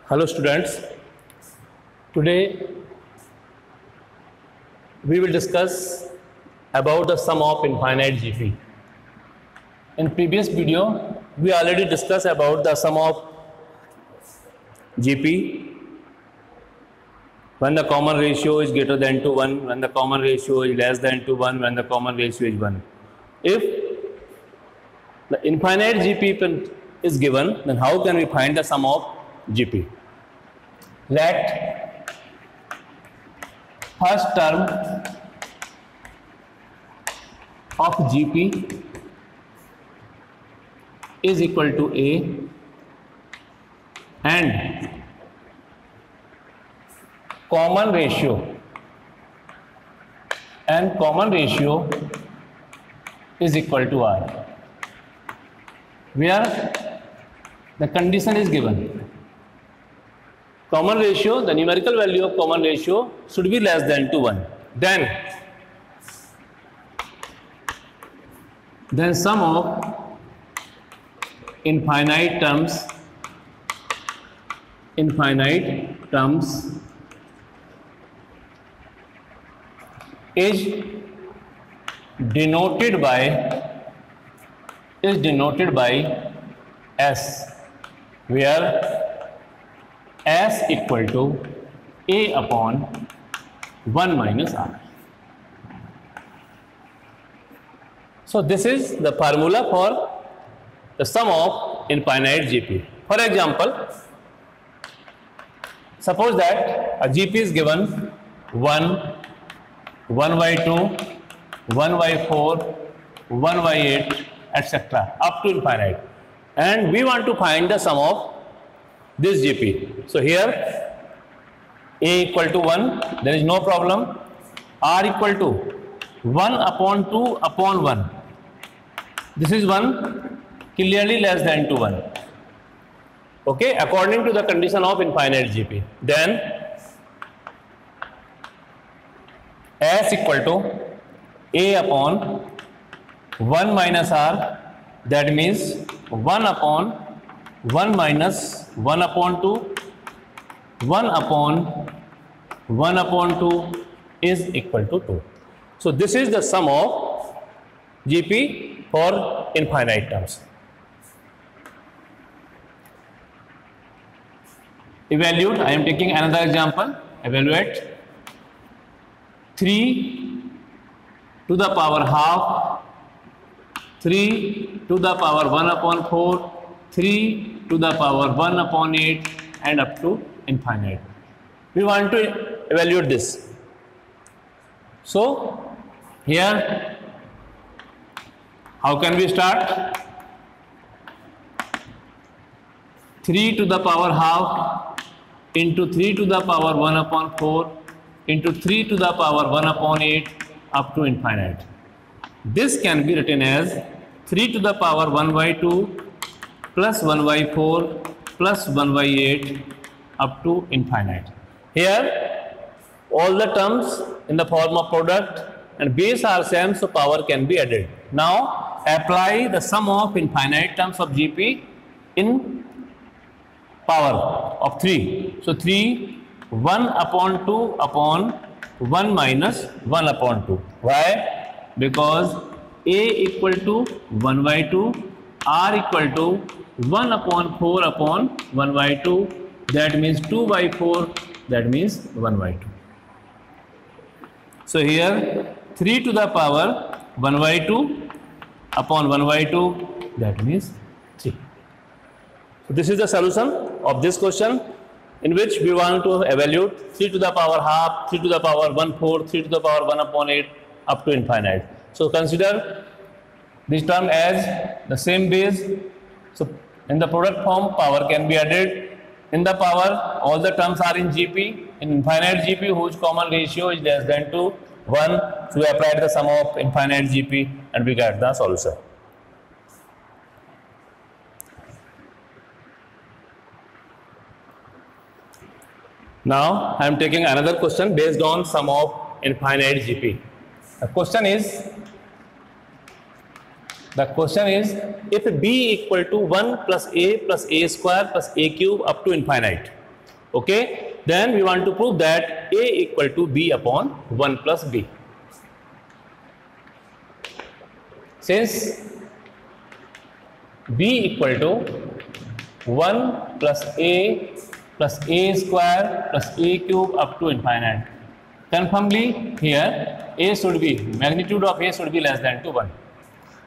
Hello students, today we will discuss about the sum of infinite GP. In previous video we already discussed about the sum of GP when the common ratio is greater than to 1, when the common ratio is less than to 1, when the common ratio is 1. If the infinite GP is given, then how can we find the sum of GP? Let first term of GP is equal to A and common ratio is equal to R, where the condition is given. Common ratio, the numerical value of common ratio should be less than to 1. Then sum of infinite terms is denoted by S, where S equal to A upon 1 minus R. So this is the formula for the sum of infinite GP. For example, suppose that a GP is given 1, 1 by 2, 1 by 4, 1 by 8, etc. up to infinite, and we want to find the sum of this GP. So here A equal to 1, there is no problem. R equal to 1 upon 2 upon 1. This is 1, clearly less than to 1. Okay, according to the condition of infinite GP. Then S equal to A upon 1 minus R, that means 1 upon 1 minus 1 upon 2, 1 upon 1 upon 2 is equal to 2. So this is the sum of GP for infinite terms. Evaluate, I am taking another example. Evaluate 3 to the power half, 3 to the power 1 upon 4, 3 to the power 1 upon 8 and up to infinite. We want to evaluate this. So here how can we start? 3 to the power half into 3 to the power 1 upon 4 into 3 to the power 1 upon 8 up to infinite. This can be written as 3 to the power 1 by 2 plus 1 by 4 plus 1 by 8 up to infinite. Here all the terms in the form of product and base are same, so power can be added. Now apply the sum of infinite terms of GP in power of 3. So 3, 1 upon 2 upon 1 minus 1 upon 2. Why? Because A equal to 1 by 2, R equal to 1 upon 4 upon 1 by 2, that means 2 by 4, that means 1 by 2. So here 3 to the power 1 by 2 upon 1 by 2, that means 3. So this is the solution of this question, in which we want to evaluate 3 to the power half, 3 to the power 1/4, 3 to the power 1 upon 8 up to infinite. So consider this term as the same base. So in the product form power can be added. In the power all the terms are in GP. In infinite GP whose common ratio is less than to 1. So we applied the sum of infinite GP and we got the solution. Now I am taking another question based on sum of infinite GP. The question is if B equal to 1 plus A square plus A cube up to infinite, Okay, then we want to prove that A equal to B upon 1 plus B. Since B equal to 1 plus A square plus A cube up to infinite. Confirmly here A should be, magnitude of A should be less than to 1.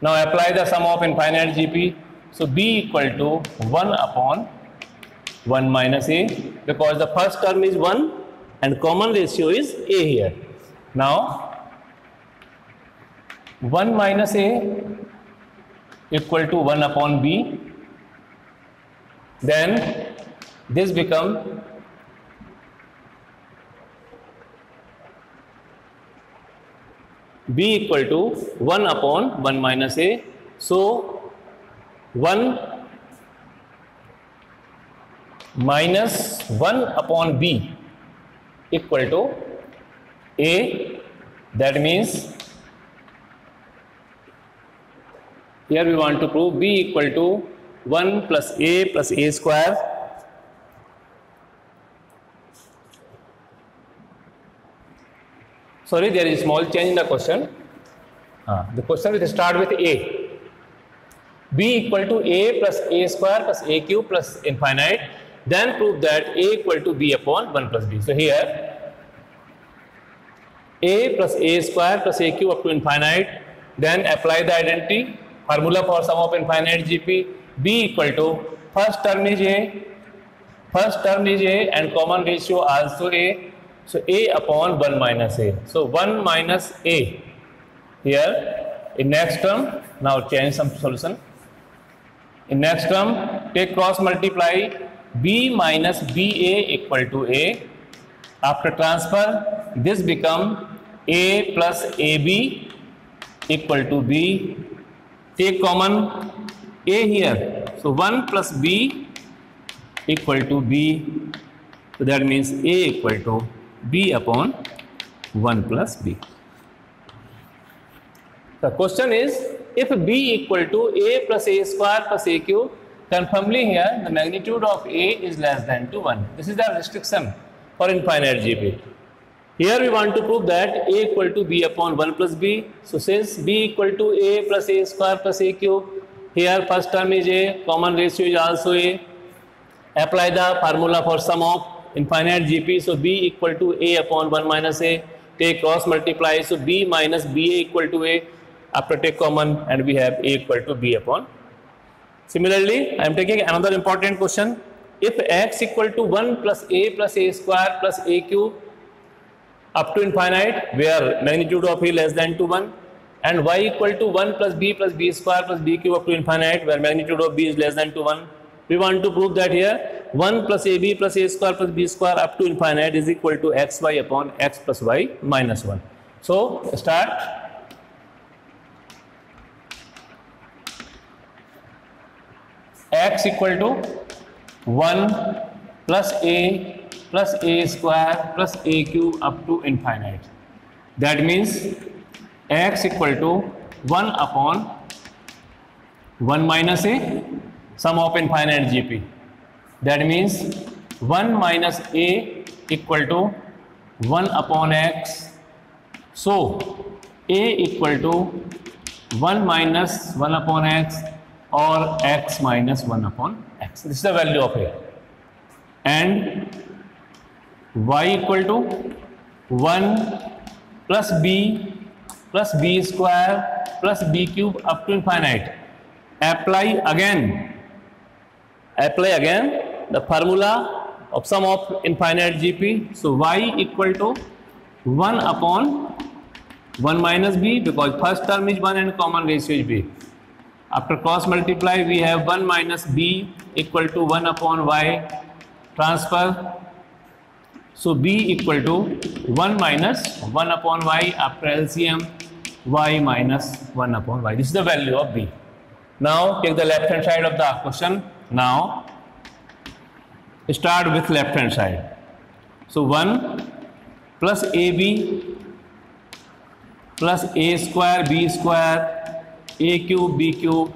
Now apply the sum of infinite GP. So B equal to 1 upon 1 minus A, because the first term is 1 and common ratio is A here. Now 1 minus A equal to 1 upon B, then this become B equal to 1 upon 1 minus A. So 1 minus 1 upon B equal to A. That means here we want to prove B equal to 1 plus A square sorry, there is a small change in the question. The question will start with A. B equal to A plus A square plus A cube plus infinite. Then prove that A equal to B upon 1 plus B. So here A plus A square plus A cube up to infinite. Then apply the identity formula for sum of infinite GP. B equal to first term is A and common ratio also A. So A upon 1 minus A. So 1 minus A here in next term. Now change some solution. In next term take cross multiply. B minus BA equal to A. After transfer this become A plus AB equal to B. Take common A here. So 1 plus B equal to B. So that means A equal to B upon 1 plus B. The question is, if B equal to A plus A square plus A cube, confirmly here the magnitude of A is less than to 1. This is the restriction for infinite GP. Here we want to prove that A equal to B upon 1 plus B. So since B equal to A plus A square plus A cube, here first term is A, common ratio is also A. Apply the formula for sum of infinite GP. So B equal to A upon 1 minus A. Take cross multiply. So B minus BA equal to A. After take common and we have A equal to B upon. Similarly, I am taking another important question. If x equal to 1 plus A square plus A cube up to infinite, where magnitude of A less than to 1, and y equal to 1 plus B square plus B cube up to infinite, where magnitude of B is less than to 1. We want to prove that here 1 plus AB plus A square plus B square up to infinite is equal to xy upon x plus y minus 1. So start. X equal to 1 plus A square plus A cube up to infinite. That means x equal to 1 upon 1 minus A, sum of infinite GP. That means 1 minus A equal to 1 upon x. So A equal to 1 minus 1 upon x or x minus 1 upon x. This is the value of A. And y equal to 1 plus B square plus B cube up to infinite. Apply again the formula of sum of infinite GP. So y equal to 1 upon 1 minus B, because first term is 1 and common ratio is B. After cross multiply we have 1 minus B equal to 1 upon y. Transfer. So B equal to 1 minus 1 upon y. After LCM y minus 1 upon y. This is the value of B. Now take the left hand side of the question. Now start with left hand side. So 1 plus AB plus A square B square A cube B cube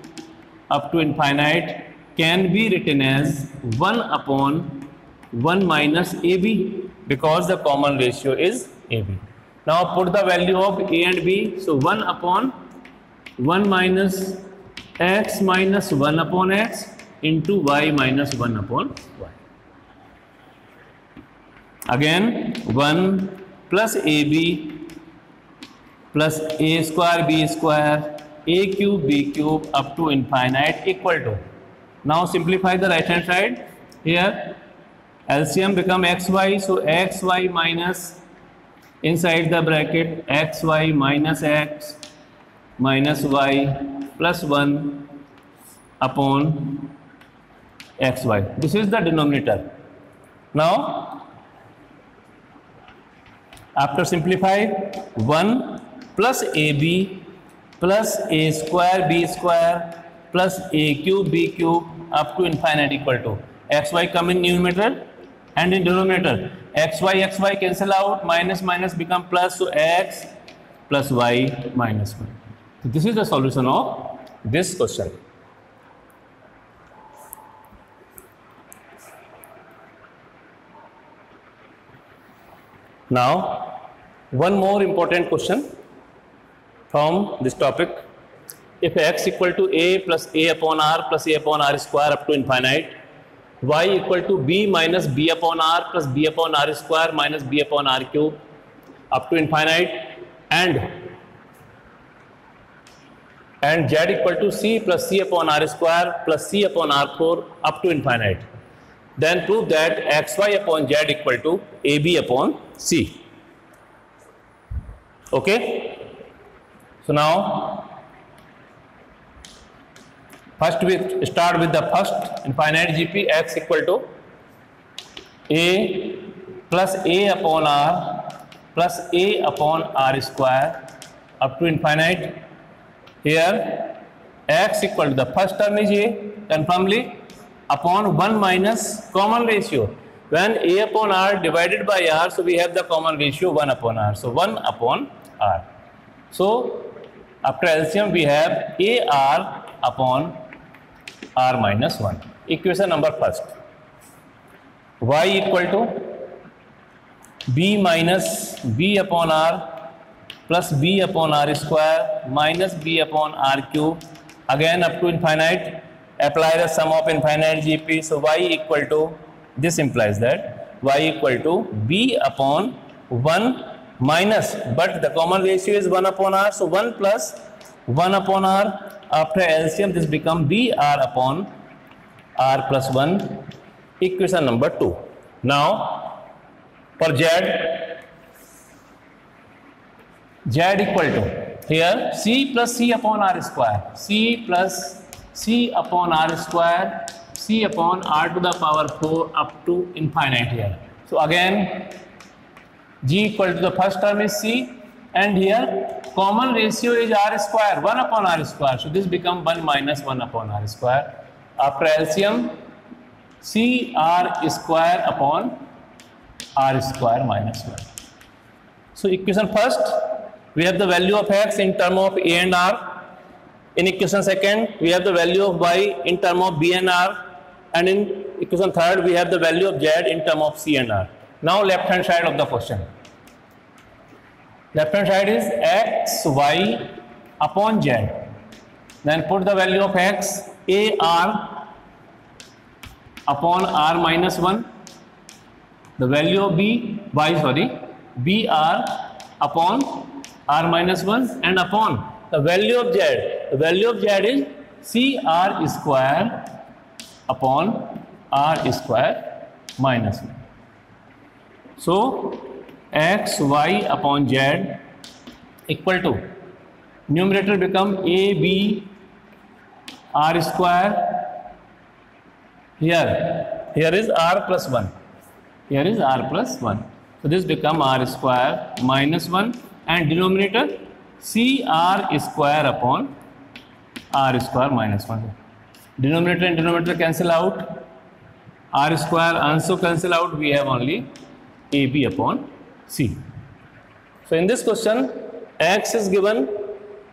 up to infinite can be written as 1 upon 1 minus AB, because the common ratio is AB. Now put the value of A and B. So 1 upon 1 minus x minus 1 upon x into y minus 1 upon y. Again 1 plus AB plus A square B square A cube B cube up to infinite equal to. Now simplify the right hand side. Here LCM become xy, so xy minus inside the bracket xy minus x minus y plus 1 upon xy. This is the denominator. Now after simplify, 1 plus AB plus A square B square plus A cube B cube up to infinite equal to xy come in numerator and in denominator xy cancel out, minus minus become plus, so x plus y minus 1. So this is the solution of this question. Now one more important question from this topic. If x equal to a plus a upon r plus a upon r square up to infinite, y equal to b minus b upon r plus b upon r square minus b upon r cube up to infinite, and z equal to c plus c upon r square plus c upon r4 up to infinite, then prove that xy upon z equal to ab upon c. Okay, so now first we start with the first infinite GP, x equal to a plus a upon r plus a upon r square up to infinite. Here x equal to the first term is a, confirmly upon 1 minus common ratio. When a upon r divided by r, so we have the common ratio 1 upon r. So 1 upon r. So after LCM we have ar upon r minus 1. Equation number first. Y equal to b minus b upon r plus b upon r square minus b upon r cube. Again up to infinite. Apply the sum of infinite GP. So y equal to, this implies that y equal to b upon 1 minus, but the common ratio is 1 upon r, so 1 plus 1 upon r. After LCM this become br upon r plus 1. Equation number 2. Now for z equal to, here c plus c upon r square, c plus c upon r square, c upon r to the power 4 up to infinite here. So again g equal to the first term is c, and here common ratio is r square, 1 upon r square, so this become 1 minus 1 upon r square. After LCM c r square upon r square minus 1. So equation first we have the value of x in term of a and r. In equation second we have the value of y in term of b and r, and in equation third we have the value of z in term of c and r. Now left hand side of the question. Left hand side is x y upon z. Then put the value of x a r upon r minus 1. The value of b r upon r minus 1, and upon the value of z. The value of z is c r square upon r square minus 1. So x y upon z equal to, numerator become a b r square. Here is r plus 1. Here is r plus 1. So this become r square minus 1, and denominator c r square upon r square minus 1. Denominator and denominator cancel out. R square also cancel out. We have only ab upon c. So in this question x is given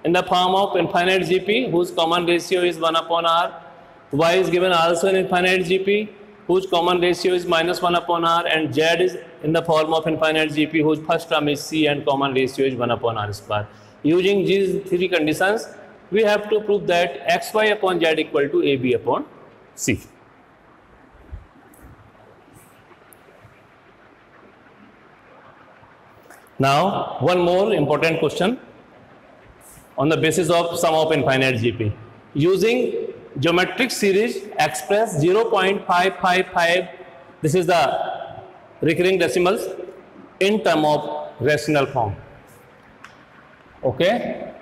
in the form of infinite GP whose common ratio is 1 upon r. Y is given also in infinite GP whose common ratio is -1 upon r, and z is in the form of infinite GP whose first term is c and common ratio is 1 upon r square. Using these three conditions, we have to prove that xy upon z equal to ab upon c. Now, one more important question on the basis of sum of infinite GP. Using geometric series, express 0.555, this is the recurring decimals, in term of rational form. Okay?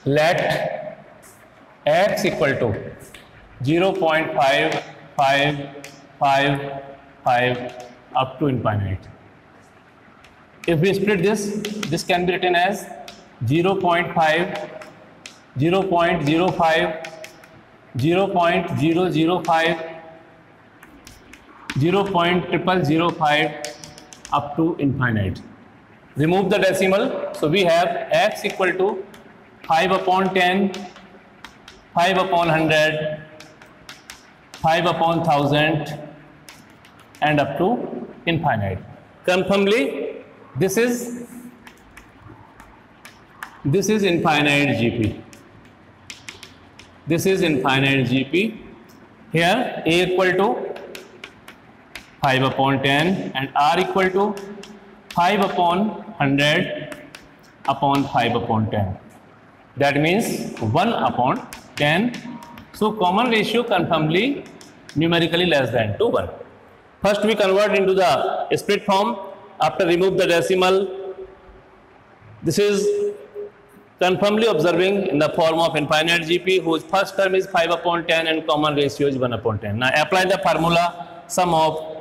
Let x equal to 0.5555 up to infinite. If we split this can be written as 0.5, 0.05, 0.005, 0.0005 up to infinite. Remove the decimal, so we have x equal to 5 upon 10, 5 upon 100, 5 upon 1000, and up to infinite. Confirmly, this is infinite GP. This is infinite GP. Here a equal to 5 upon 10 and r equal to 5 upon 100 upon 5 upon 10. That means 1 upon 10. So common ratio confirmly numerically less than to 1. First we convert into the split form. After remove the decimal, this is confirmly observing in the form of infinite GP whose first term is 5 upon 10 and common ratio is 1 upon 10. Now apply the formula sum of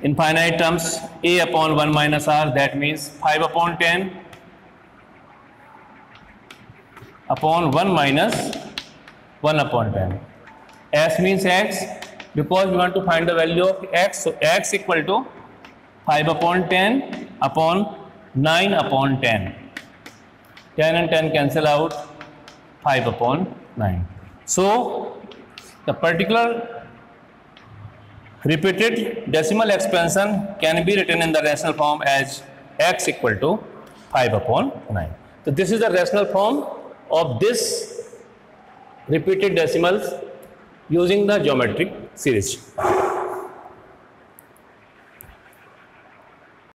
infinite terms a upon 1 minus r, that means 5 upon 10 upon 1 minus 1 upon 10. S means x, because we want to find the value of x, so x equal to 5 upon 10 upon 9 upon 10. 10 and 10 cancel out, 5 upon 9. So the particular repeated decimal expansion can be written in the rational form as x equal to 5 upon 9. So this is the rational form of this repeated decimals using the geometric series.